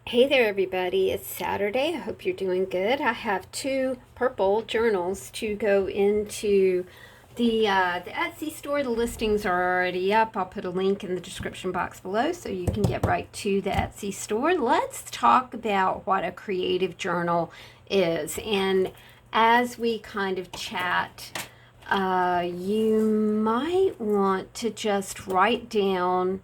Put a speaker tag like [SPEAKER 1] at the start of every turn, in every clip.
[SPEAKER 1] Hey there, everybody. It's Saturday. I hope you're doing good. I have two purple journals to go into the Etsy store. The listings are already up. I'll put a link in the description box below so you can get right to the Etsy store. Let's talk about what a creative journal is. And as we kind of chat, you might want to just write down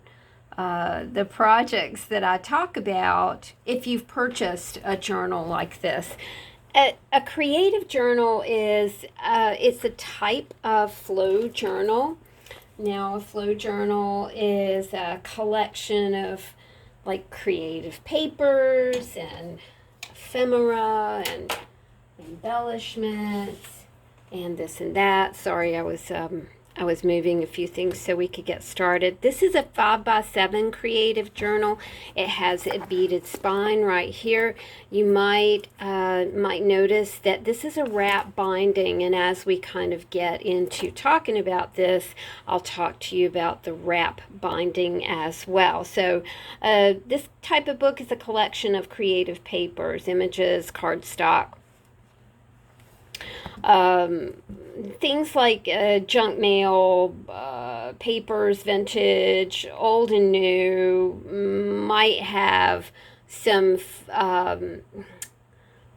[SPEAKER 1] the projects that I talk about if you've purchased a journal like this. A creative journal is it's a type of flow journal. Now, a flow journal is a collection of like creative papers and ephemera and embellishments and this and that. Sorry, I was moving a few things so we could get started. This is a 5x7 creative journal. It has a beaded spine right here. You might notice that this is a wrap binding, and as we kind of get into talking about this, I'll talk to you about the wrap binding as well. So this type of book is a collection of creative papers, images, cardstock, um, things like junk mail, papers, vintage, old and new, might have some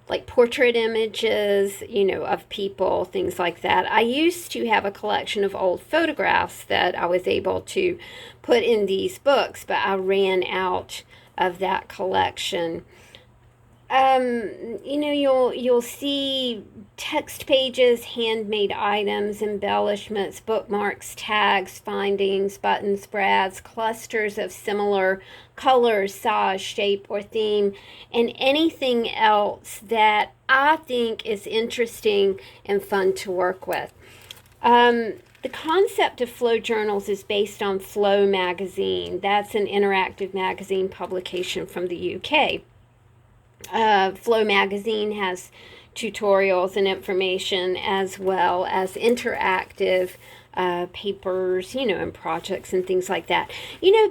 [SPEAKER 1] like portrait images, of people, things like that. I used to have a collection of old photographs that I was able to put in these books, but I ran out of that collection. You'll see text pages, handmade items, embellishments, bookmarks, tags, findings, buttons, brads, clusters of similar colors, size, shape, or theme, and anything else that I think is interesting and fun to work with. The concept of flow journals is based on Flow magazine. That's an interactive magazine publication from the UK. Flow magazine has tutorials and information as well as interactive papers, and projects and things like that.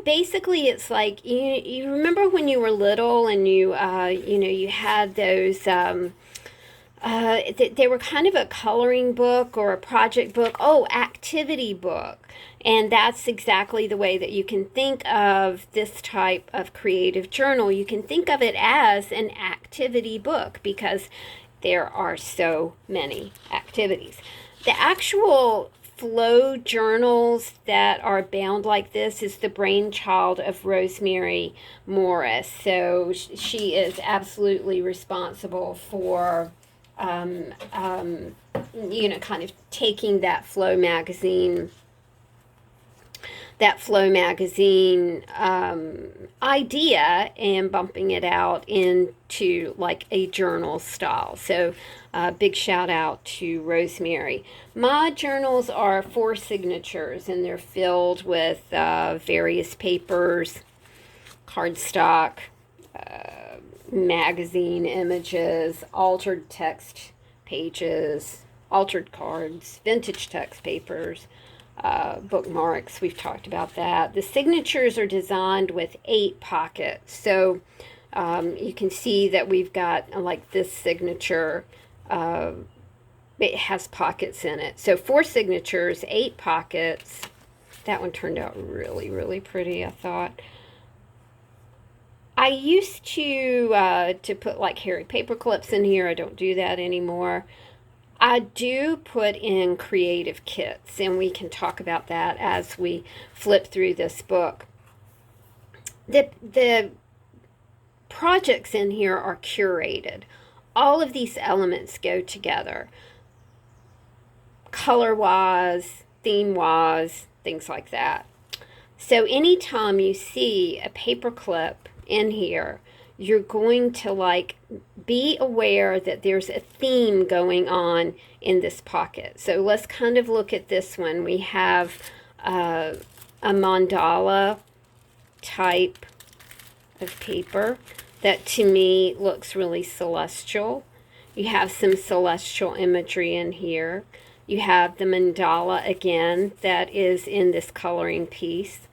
[SPEAKER 1] Basically, it's like you remember when you were little and you had those. They were kind of a coloring book or a project book. Oh, activity book. And that's exactly the way that you can think of this type of creative journal. You can think of it as an activity book because there are so many activities. The actual flow journals that are bound like this is the brainchild of Rosemary Morris. So she is absolutely responsible for kind of taking that Flow magazine idea and bumping it out into like a journal style. So big shout out to Rosemary. My journals are 4 signatures, and they're filled with various papers, cardstock, magazine images, altered text pages, altered cards, vintage text papers, bookmarks. We've talked about that. The signatures are designed with 8 pockets. So you can see that we've got like this signature. It has pockets in it. So 4 signatures, 8 pockets. That one turned out really, really pretty, I thought. I used to put like hairy paper clips in here. I don't do that anymore. I do put in creative kits, and we can talk about that as we flip through this book. The projects in here are curated. All of these elements go together, color-wise, theme-wise, things like that. So anytime you see a paper clip in here, you're going to like be aware that there's a theme going on in this pocket. So let's kind of look at this one. We have a mandala type of paper that to me looks really celestial. You have some celestial imagery in here. You have the mandala again that is in this coloring piece.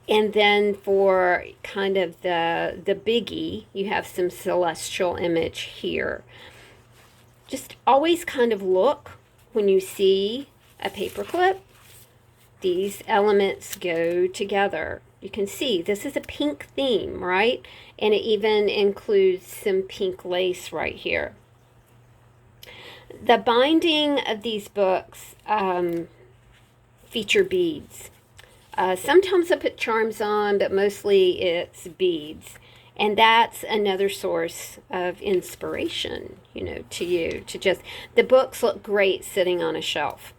[SPEAKER 1] And then for kind of the biggie, you have some celestial image here. Just always kind of look when you see a paperclip. These elements go together. You can see this is a pink theme, right? And it even includes some pink lace right here. The binding of these books feature beads. Sometimes I put charms on, but mostly it's beads. And that's another source of inspiration, to you. The books look great sitting on a shelf.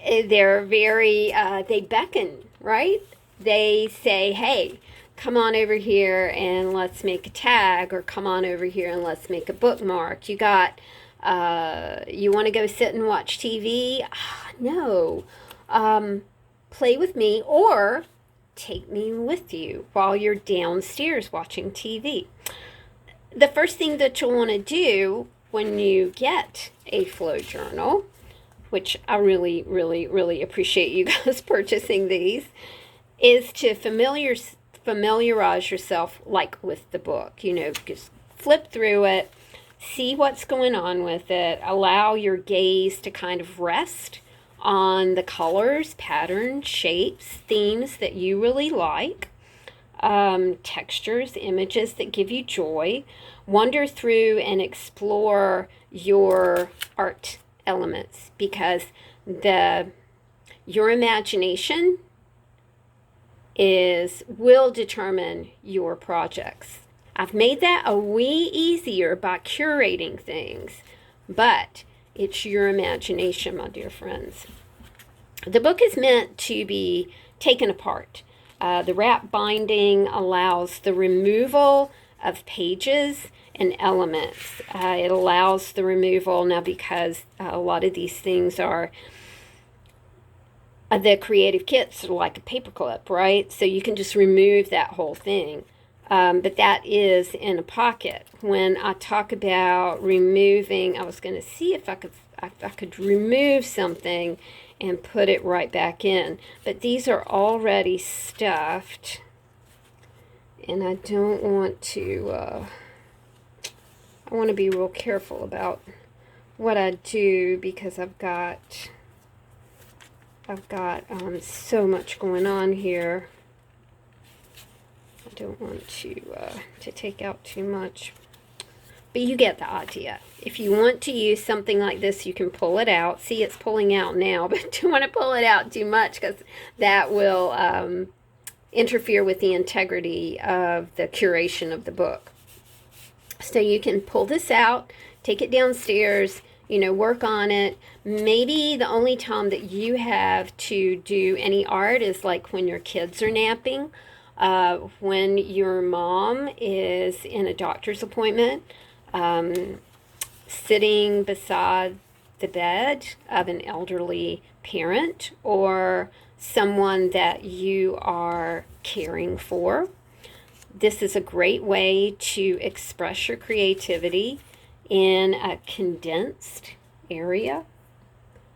[SPEAKER 1] They're they beckon, right? They say, hey, come on over here and let's make a tag, or come on over here and let's make a bookmark. You want to go sit and watch TV? No. Play with me, or take me with you while you're downstairs watching TV. The first thing that you'll want to do when you get a flow journal, which I really, really, really appreciate you guys purchasing these, is to familiarize yourself with the book. Just flip through it, see what's going on with it, allow your gaze to kind of rest on the colors, patterns, shapes, themes that you really like, textures, images that give you joy. Wander through and explore your art elements, because your imagination will determine your projects. I've made that a wee easier by curating things, but it's your imagination, my dear friends. The book is meant to be taken apart. The wrap binding allows the removal of pages and elements. It allows the removal now, because a lot of these things are the creative kits are like a paperclip, right? So you can just remove that whole thing. But that is in a pocket. When I talk about removing, I was going to see if I could remove something and put it right back in. But these are already stuffed, and I don't want to, I want to be real careful about what I do, because I've got so much going on here. I don't want to take out too much, but you get the idea. If you want to use something like this, you can pull it out. See, it's pulling out now, but don't want to pull it out too much, because that will interfere with the integrity of the curation of the book. So you can pull this out, take it downstairs, work on it. Maybe the only time that you have to do any art is like when your kids are napping, when your mom is in a doctor's appointment, sitting beside the bed of an elderly parent or someone that you are caring for. This is a great way to express your creativity in a condensed area.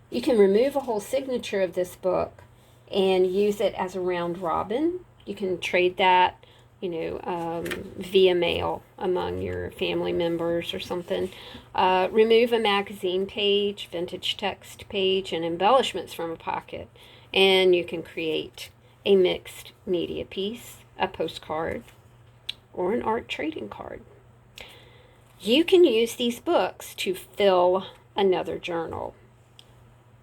[SPEAKER 1] You can remove a whole signature of this book and use it as a round robin. You can trade that, via mail among your family members or something. Remove a magazine page, vintage text page, and embellishments from a pocket, and you can create a mixed media piece, a postcard, or an art trading card. You can use these books to fill another journal.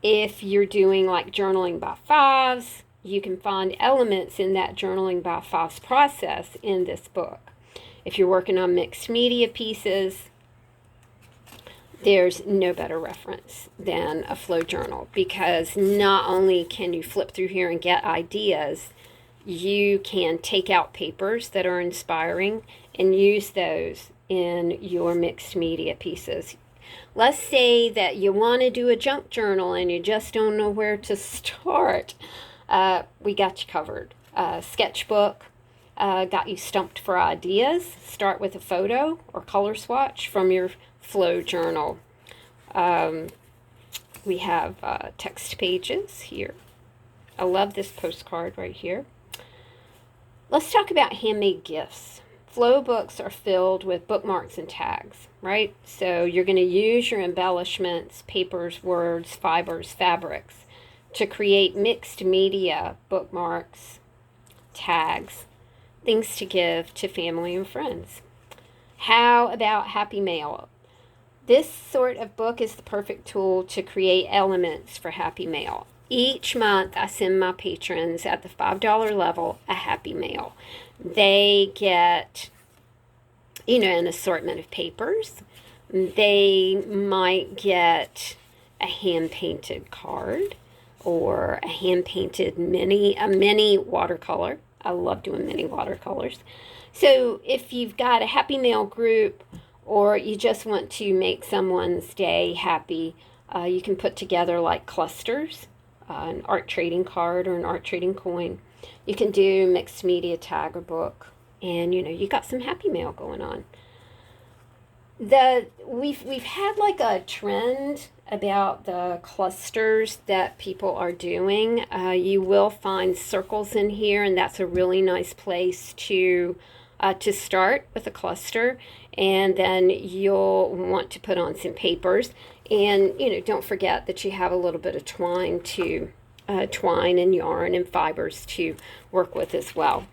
[SPEAKER 1] If you're doing like journaling by fives, you can find elements in that journaling by fives process in this book. If you're working on mixed media pieces, there's no better reference than a flow journal, because not only can you flip through here and get ideas, you can take out papers that are inspiring and use those in your mixed media pieces. Let's say that you want to do a junk journal and you just don't know where to start. We got you covered. Sketchbook got you stumped for ideas. Start with a photo or color swatch from your flow journal. We have text pages here. I love this postcard right here. Let's talk about handmade gifts. Flow books are filled with bookmarks and tags, right? So you're going to use your embellishments, papers, words, fibers, fabrics to create mixed media bookmarks, tags, things to give to family and friends. How about Happy Mail? This sort of book is the perfect tool to create elements for Happy Mail. Each month, I send my patrons at the $5 level a Happy Mail. They get, an assortment of papers. They might get a hand-painted card or a hand-painted mini watercolor. I love doing mini watercolors. So if you've got a Happy Mail group or you just want to make someone's day happy, you can put together like clusters. An art trading card or an art trading coin. You can do mixed media tag or book, and you got some Happy Mail going on. We've had like a trend about the clusters that people are doing. You will find circles in here, and that's a really nice place to start with a cluster, and then you'll want to put on some papers. And, don't forget that you have a little bit of twine and yarn and fibers to work with as well.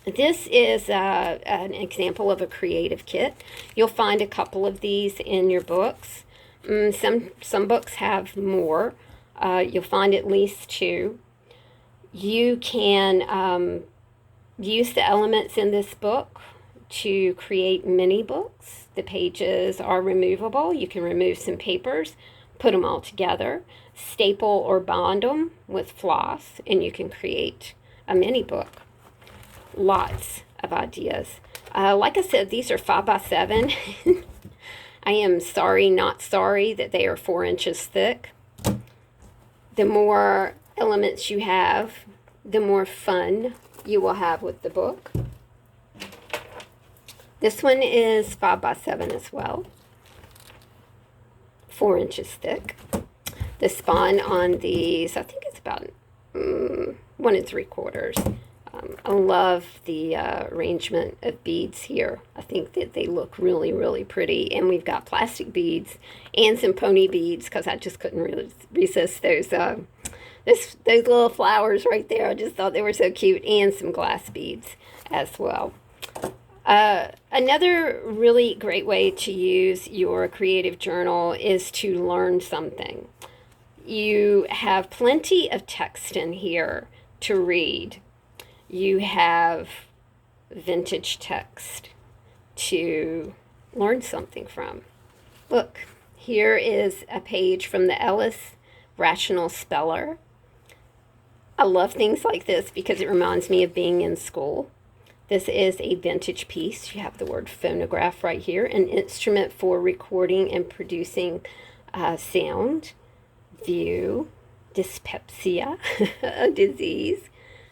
[SPEAKER 1] This is an example of a creative kit. You'll find a couple of these in your books. Some books have more. You'll find at least 2. You can use the elements in this book to create mini books. The pages are removable. You can remove some papers, put them all together, staple or bond them with floss, and you can create a mini book. Lots of ideas. Like I said, these are 5x7. I am sorry, not sorry that they are 4 inches thick. The more elements you have, the more fun you will have with the book. This one is 5x7 as well, 4 inches thick. The spine on these, I think it's about 1 3/4. I love the arrangement of beads here. I think that they look really, really pretty. And we've got plastic beads and some pony beads because I just couldn't really resist those little flowers right there. I just thought they were so cute, and some glass beads as well. Another really great way to use your creative journal is to learn something. You have plenty of text in here to read. You have vintage text to learn something from. Look, here is a page from the Ellis Rational Speller. I love things like this because it reminds me of being in school. This is a vintage piece. You have the word phonograph right here, an instrument for recording and producing sound. View, dyspepsia, a disease.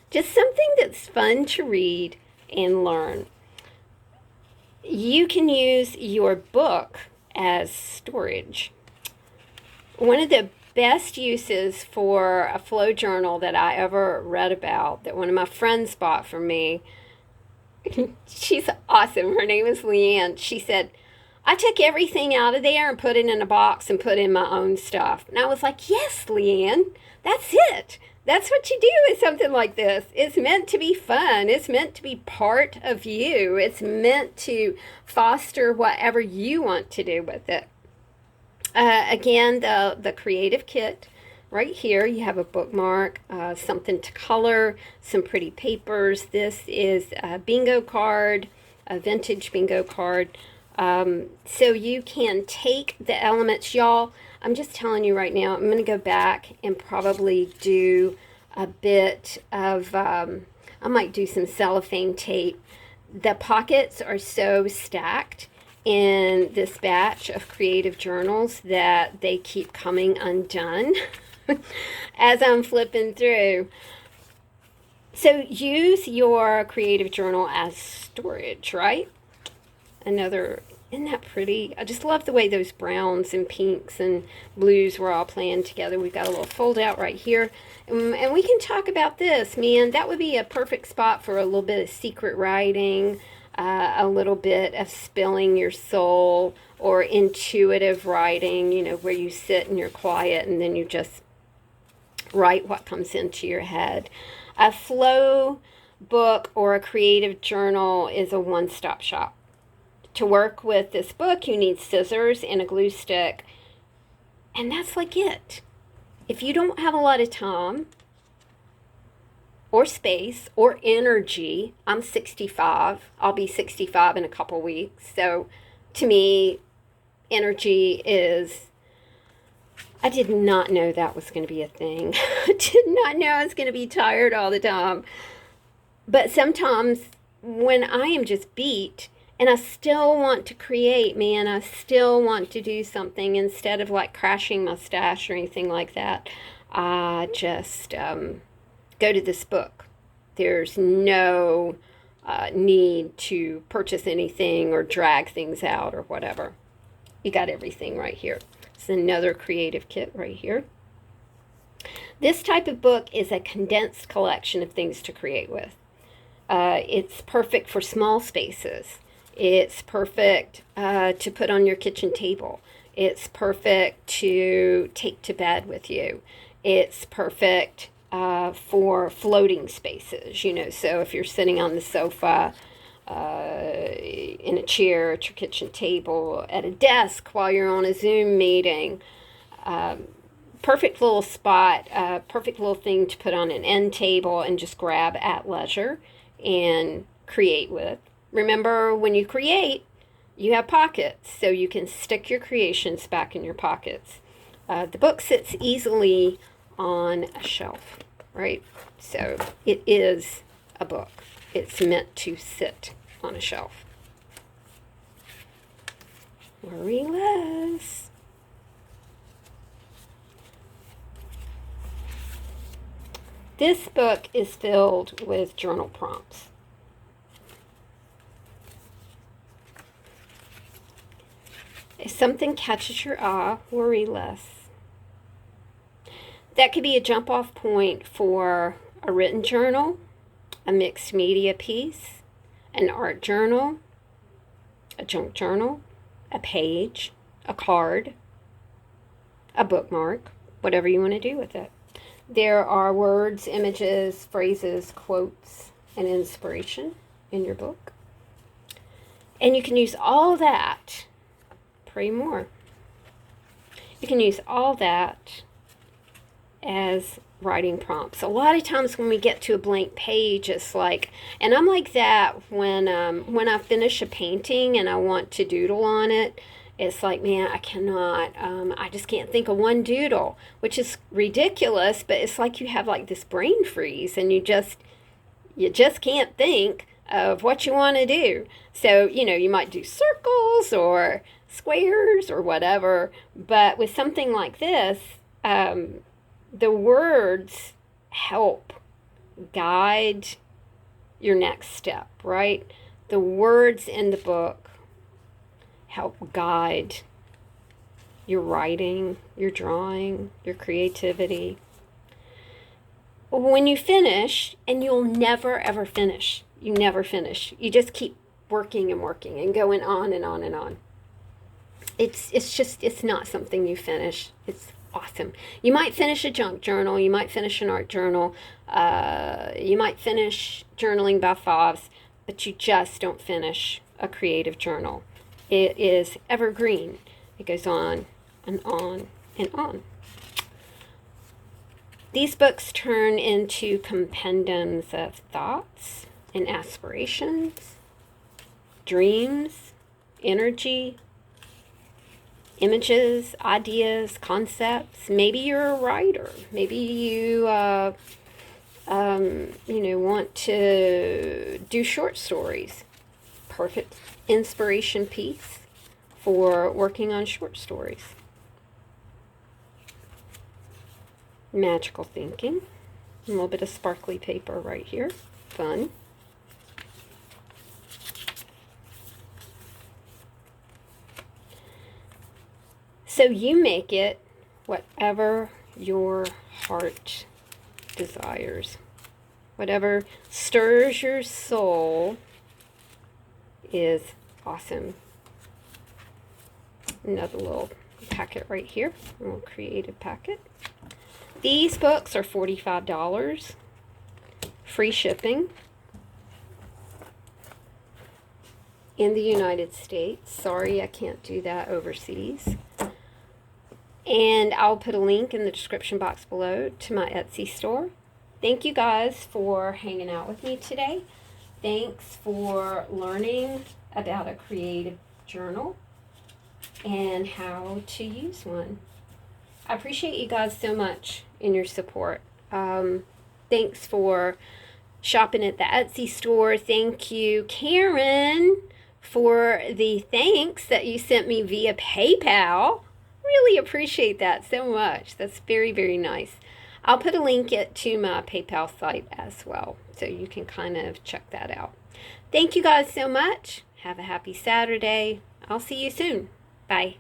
[SPEAKER 1] Just something that's fun to read and learn. You can use your book as storage. One of the best uses for a flow journal that I ever read about, that one of my friends bought for me, she's awesome. Her name is Leanne. She said, I took everything out of there and put it in a box and put in my own stuff. And I was like, yes, Leanne, that's it. That's what you do with something like this. It's meant to be fun. It's meant to be part of you. It's meant to foster whatever you want to do with it. Again, the creative kit. Right here, you have a bookmark, something to color, some pretty papers. This is a bingo card, a vintage bingo card. So you can take the elements, y'all. I'm just telling you right now, I'm going to go back and probably do a bit of, I might do some cellophane tape. The pockets are so stacked in this batch of creative journals that they keep coming undone as I'm flipping through. So use your creative journal as storage, right? Another Isn't that pretty? I just love the way those browns and pinks and blues were all playing together. We've got a little fold out right here. And we can talk about this, man. That would be a perfect spot for a little bit of secret writing, a little bit of spilling your soul, or intuitive writing, you know, where you sit and you're quiet and then you just write what comes into your head. A flow book or a creative journal is a one-stop shop. To work with this book, you need scissors and a glue stick, and that's like it. If you don't have a lot of time or space or energy, I'm 65. I'll be 65 in a couple weeks. So to me, energy is, I did not know that was going to be a thing. I did not know I was going to be tired all the time. But sometimes when I am just beat and I still want to create, man, I still want to do something instead of like crashing my stash or anything like that, I just go to this book. There's no need to purchase anything or drag things out or whatever. You got everything right here. It's another creative kit right here. This type of book is a condensed collection of things to create with. It's perfect for small spaces. It's perfect to put on your kitchen table. It's perfect to take to bed with you. It's perfect for floating spaces, you know, so if you're sitting on the sofa, in a chair at your kitchen table, at a desk while you're on a Zoom meeting, perfect little spot, perfect little thing to put on an end table and just grab at leisure and create with. Remember, when you create, you have pockets, so you can stick your creations back in your pockets. The book sits easily on a shelf, right? So it is a book. It's meant to sit on a shelf. Worry less. This book is filled with journal prompts. If something catches your eye, worry less. That could be a jump-off point for a written journal, a mixed media piece, an art journal, a junk journal, a page, a card, a bookmark, whatever you want to do with it. There are words, images, phrases, quotes, and inspiration in your book. And you can use all that. Pray more. You can use all that as writing prompts. A lot of times when we get to a blank page, it's like, and I'm like that when I finish a painting and I want to doodle on it. It's like, man, I cannot, I just can't think of one doodle, which is ridiculous, but it's like you have like this brain freeze and you just can't think of what you want to do. So, you know, you might do circles or squares or whatever, but with something like this, the words help guide your next step, right? The words in the book help guide your writing, your drawing, your creativity. When you finish, and you'll never ever finish, you never finish. You just keep working and working and going on and on and on. It's not something you finish. It's awesome. You might finish a junk journal, you might finish an art journal, you might finish journaling by fives, but you just don't finish a creative journal. It is evergreen. It goes on and on and on. These books turn into compendiums of thoughts and aspirations, dreams, energy, images, ideas, concepts. Maybe you're a writer. Maybe you, want to do short stories. Perfect inspiration piece for working on short stories. Magical thinking. A little bit of sparkly paper right here. Fun. So you make it whatever your heart desires. Whatever stirs your soul is awesome. Another little packet right here, a little creative packet. These books are $45, free shipping in the United States. Sorry, I can't do that overseas. And I'll put a link in the description box below to my Etsy store. Thank you guys for hanging out with me today. Thanks for learning about a creative journal and how to use one. I appreciate you guys so much in your support. Thanks for shopping at the Etsy store. Thank you, Karen, for the thanks that you sent me via PayPal. Really appreciate that so much. That's very, very nice. I'll put a link to my PayPal site as well, so you can kind of check that out. Thank you guys so much. Have a happy Saturday. I'll see you soon. Bye.